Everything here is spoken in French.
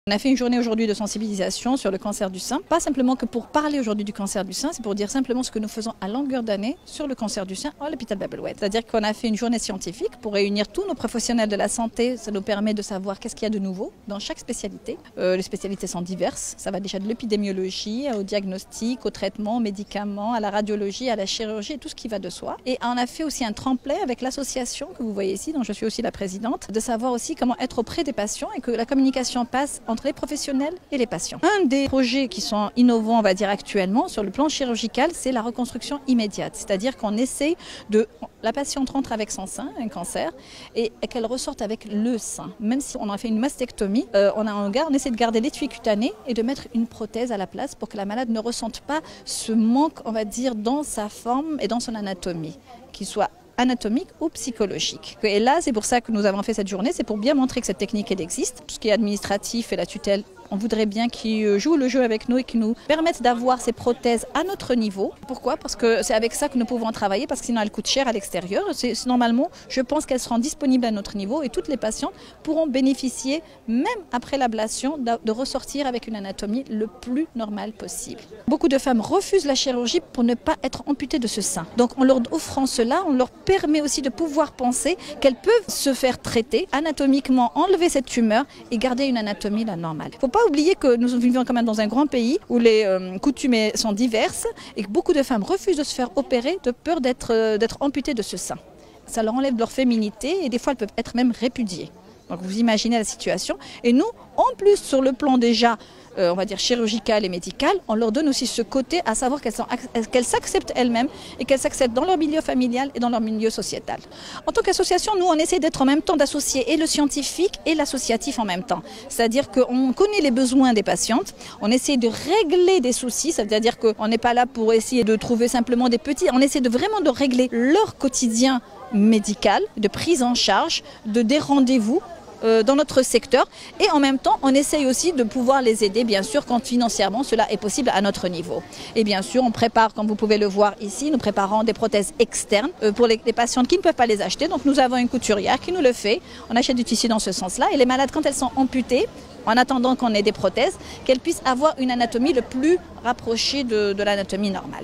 On a fait une journée aujourd'hui de sensibilisation sur le cancer du sein, pas simplement que pour parler aujourd'hui du cancer du sein, c'est pour dire simplement ce que nous faisons à longueur d'année sur le cancer du sein à l'hôpital Bab-el-Oued. C'est-à-dire qu'on a fait une journée scientifique pour réunir tous nos professionnels de la santé, ça nous permet de savoir qu'est-ce qu'il y a de nouveau dans chaque spécialité. Les spécialités sont diverses, ça va déjà de l'épidémiologie au diagnostic, au traitement, aux médicaments, à la radiologie, à la chirurgie et tout ce qui va de soi. Et on a fait aussi un tremplin avec l'association que vous voyez ici, dont je suis aussi la présidente, de savoir aussi comment être auprès des patients et que la communication passe entre les professionnels et les patients. Un des projets qui sont innovants, on va dire actuellement, sur le plan chirurgical, c'est la reconstruction immédiate. C'est-à-dire qu'on essaie de... La patiente rentre avec son sein, un cancer, et qu'elle ressorte avec le sein. Même si on a fait une mastectomie, on essaie de garder l'étui cutané et de mettre une prothèse à la place pour que la malade ne ressente pas ce manque, on va dire, dans sa forme et dans son anatomie, qu'il soit anatomique ou psychologique. Et là, c'est pour ça que nous avons fait cette journée, c'est pour bien montrer que cette technique, elle existe. Tout ce qui est administratif et la tutelle, on voudrait bien qu'ils jouent le jeu avec nous et qu'ils nous permettent d'avoir ces prothèses à notre niveau. Pourquoi? Parce que c'est avec ça que nous pouvons travailler, parce que sinon elles coûtent cher à l'extérieur. Normalement, je pense qu'elles seront disponibles à notre niveau et toutes les patientes pourront bénéficier, même après l'ablation, de ressortir avec une anatomie le plus normale possible. Beaucoup de femmes refusent la chirurgie pour ne pas être amputées de ce sein. Donc en leur offrant cela, on leur permet aussi de pouvoir penser qu'elles peuvent se faire traiter anatomiquement, enlever cette tumeur et garder une anatomie la normale. Il ne faut pas oublier que nous vivons quand même dans un grand pays où les coutumes sont diverses et que beaucoup de femmes refusent de se faire opérer de peur d'être amputées de ce sein. Ça leur enlève leur féminité et des fois elles peuvent être même répudiées. Donc vous imaginez la situation. Et nous, en plus sur le plan déjà, on va dire chirurgical et médical, on leur donne aussi ce côté à savoir qu'elles s'acceptent elles-mêmes et qu'elles s'acceptent dans leur milieu familial et dans leur milieu sociétal. En tant qu'association, nous on essaie d'être en même temps d'associer et le scientifique et l'associatif en même temps. C'est-à-dire qu'on connaît les besoins des patientes, on essaie de régler des soucis, c'est-à-dire qu'on n'est pas là pour essayer de trouver simplement des petits, on essaie vraiment de régler leur quotidien médical, de prise en charge, des rendez-vous dans notre secteur et en même temps on essaye aussi de pouvoir les aider bien sûr quand financièrement cela est possible à notre niveau. Et bien sûr on prépare, comme vous pouvez le voir ici, nous préparons des prothèses externes pour les patientes qui ne peuvent pas les acheter. Donc nous avons une couturière qui nous le fait, on achète du tissu dans ce sens-là et les malades quand elles sont amputées, en attendant qu'on ait des prothèses, qu'elles puissent avoir une anatomie le plus rapprochée de l'anatomie normale.